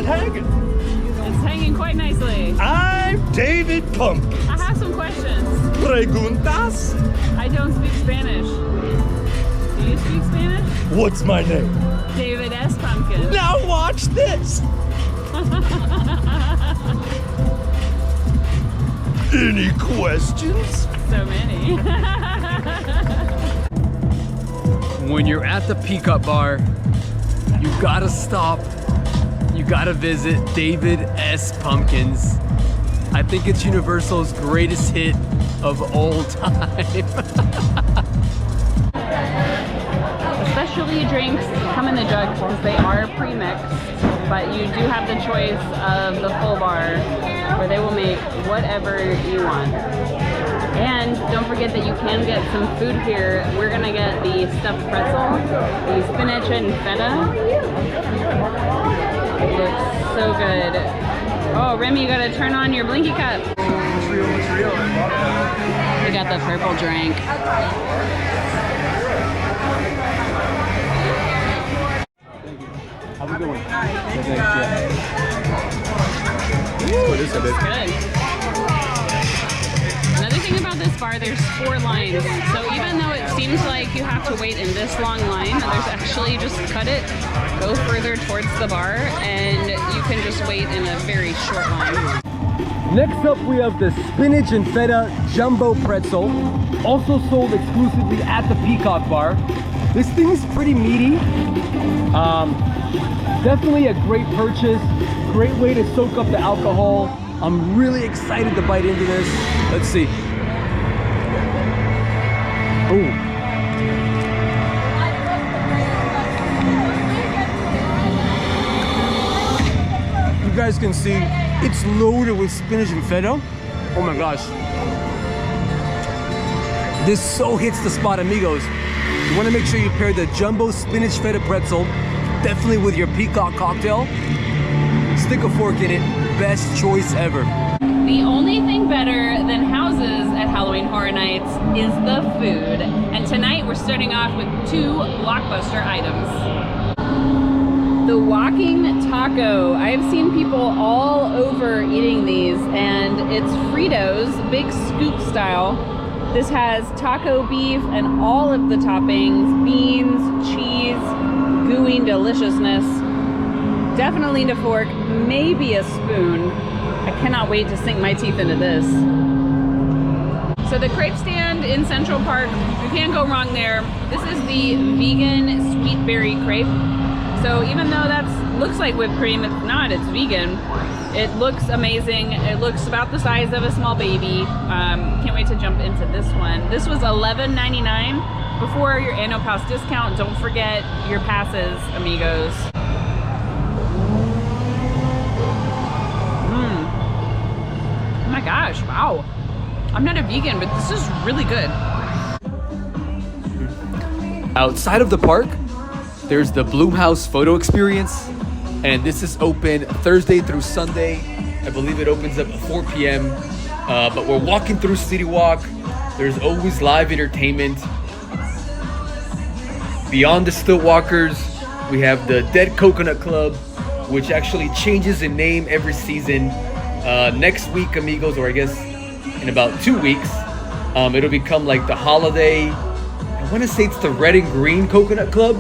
hanging? It's hanging quite nicely. I'm David Pumpkins. I have some questions. Preguntas? I don't speak Spanish. Do you speak Spanish? What's my name? David S. Pumpkins. Now watch this. Any questions? So many. When you're at the Peacock Bar, you gotta stop. You gotta visit David S. Pumpkins. I think it's Universal's greatest hit of all time. Specialty drinks come in the jug because they are pre-mixed, but you do have the choice of the full bar where they will make whatever you want. And don't forget that you can get some food here. We're gonna get the stuffed pretzel, the spinach and feta. It looks so good. Oh, Remy, you gotta turn on your blinky cup. We got the purple drink. How we doing? Good. Another thing about this bar, there's 4 lines. So even though it seems like you have to wait in this long line, there's actually just cut it, go further towards the bar, and you can just wait in a very short line. Next up, we have the spinach and feta jumbo pretzel, also sold exclusively at the Peacock Bar. This thing is pretty meaty. Definitely a great purchase. Great way to soak up the alcohol. I'm really excited to bite into this. Let's see. Oh. You guys can see it's loaded with spinach and feta. Oh my gosh. This so hits the spot, amigos. You want to make sure you pair the jumbo spinach feta pretzel, definitely with your Peacock cocktail. Stick a fork in it. Best choice ever. The only thing better than houses at Halloween Horror Nights is the food. And tonight we're starting off with 2 blockbuster items. The walking taco. I've seen people all over eating these, and it's Fritos, big scoop style. This has taco beef and all of the toppings, beans, cheese, gooey deliciousness. Definitely need a fork, maybe a spoon. I cannot wait to sink my teeth into this. So the crepe stand in Central Park, you can't go wrong there. This is the vegan sweet berry crepe. So even though that looks like whipped cream, it's not, it's vegan. It looks amazing. It looks about the size of a small baby. Can't wait to jump into this one. This was $11.99 before your annual pass discount. Don't forget your passes, amigos. Oh my gosh, wow. I'm not a vegan, but this is really good. Outside of the park, there's the Bloomhouse photo experience, and this is open Thursday through Sunday. I believe it opens up at 4 p.m. But we're walking through City Walk. There's always live entertainment. Beyond the Stillwalkers, we have the Dead Coconut Club, which actually changes in name every season. Next week, amigos, or I guess in about 2 weeks, it'll become like the holiday. I want to say it's the Red and Green Coconut Club.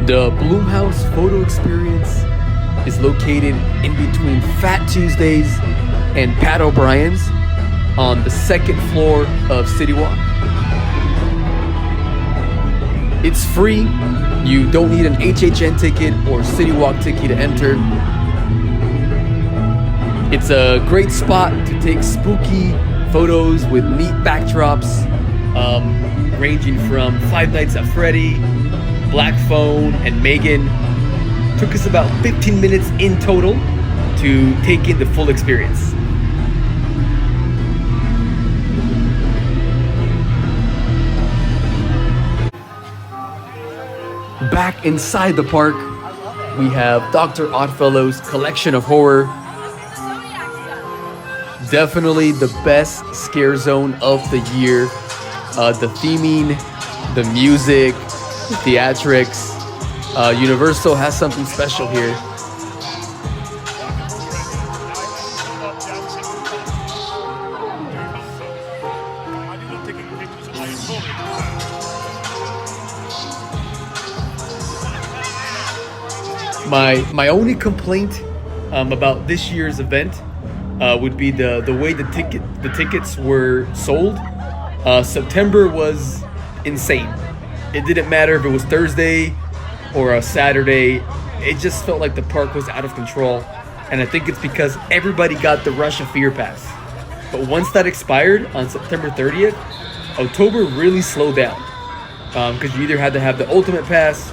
The Bloomhouse photo experience is located in between Fat Tuesdays and Pat O'Brien's on the 2nd floor of City Walk. It's free. You don't need an HHN ticket or City Walk ticket to enter. It's a great spot to take spooky photos with neat backdrops, ranging from Five Nights at Freddy, Black Phone, and Megan. Took us about 15 minutes in total to take in the full experience. Back inside the park, we have Dr. Oddfellow's Collection of Horror. Definitely the best scare zone of the year. the theming, the music, the theatrics. Universal has something special here. My only complaint about this year's event would be the way the tickets were sold. September was insane. It didn't matter if it was Thursday or a Saturday. It just felt like the park was out of control, and I think it's because everybody got the Rush of Fear pass. But once that expired on September 30th, October really slowed down because you either had to have the Ultimate Pass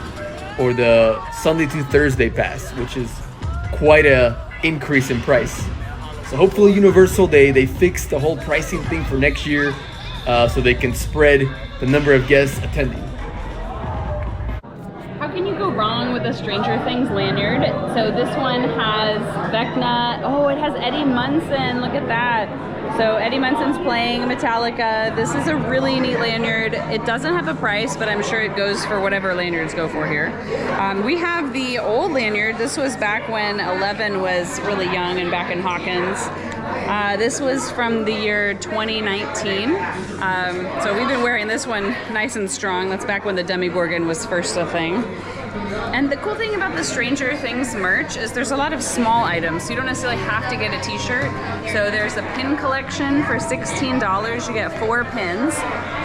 or the Sunday to Thursday pass, which is quite a increase in price. So hopefully Universal, they fix the whole pricing thing for next year so they can spread the number of guests attending. How can you go wrong with a Stranger Things lanyard? So this one has Vecna. Oh, it has Eddie Munson. Look at that. So Eddie Munson's playing Metallica. This is a really neat lanyard. It doesn't have a price, but I'm sure it goes for whatever lanyards go for here. We have the old lanyard. This was back when Eleven was really young and back in Hawkins. This was from the year 2019. So we've been wearing this one nice and strong. That's back when the Demogorgon was first a thing. And the cool thing about the Stranger Things merch is there's a lot of small items. So you don't necessarily have to get a t-shirt. So there's a pin collection for $16. You get 4 pins.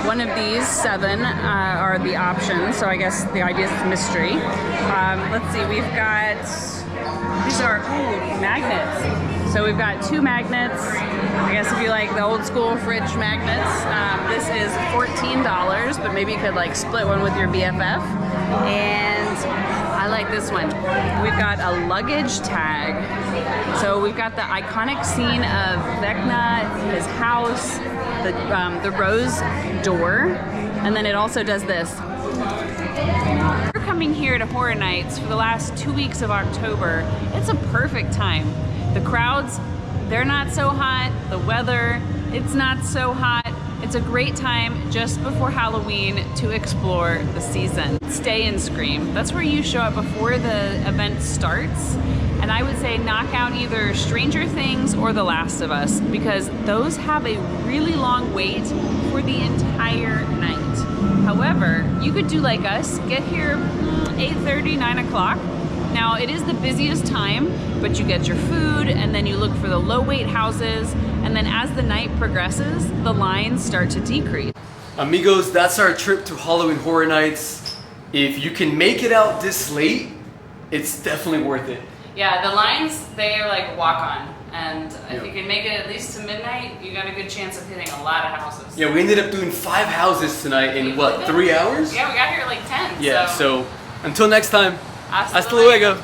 One of these 7 are the options. So I guess the idea is mystery. Let's see, we've got, these are magnets. So we've got 2 magnets. I guess if you like the old school fridge magnets, this is $14, but maybe you could like split one with your BFF. And I like this one. We've got a luggage tag. So we've got the iconic scene of Vecna, his house, the rose door, and then it also does this. We're coming here to Horror Nights for the last 2 weeks of October. It's a perfect time. The crowds, they're not so hot. The weather, it's not so hot. It's a great time just before Halloween to explore the season. Stay and Scream. That's where you show up before the event starts. And I would say knock out either Stranger Things or The Last of Us, because those have a really long wait for the entire night. However, you could do like us, get here 8:30, 9 o'clock. Now it is the busiest time, but you get your food and then you look for the low wait houses, and then as the night progresses, the lines start to decrease. Amigos, that's our trip to Halloween Horror Nights. If you can make it out this late, it's definitely worth it. Yeah, the lines, they are like walk on. And if you can make it at least to midnight, you got a good chance of hitting a lot of houses. Yeah, we ended up doing 5 houses tonight in what, 3 hours? Yeah, we got here at like 10. Yeah, so until next time. Hasta luego.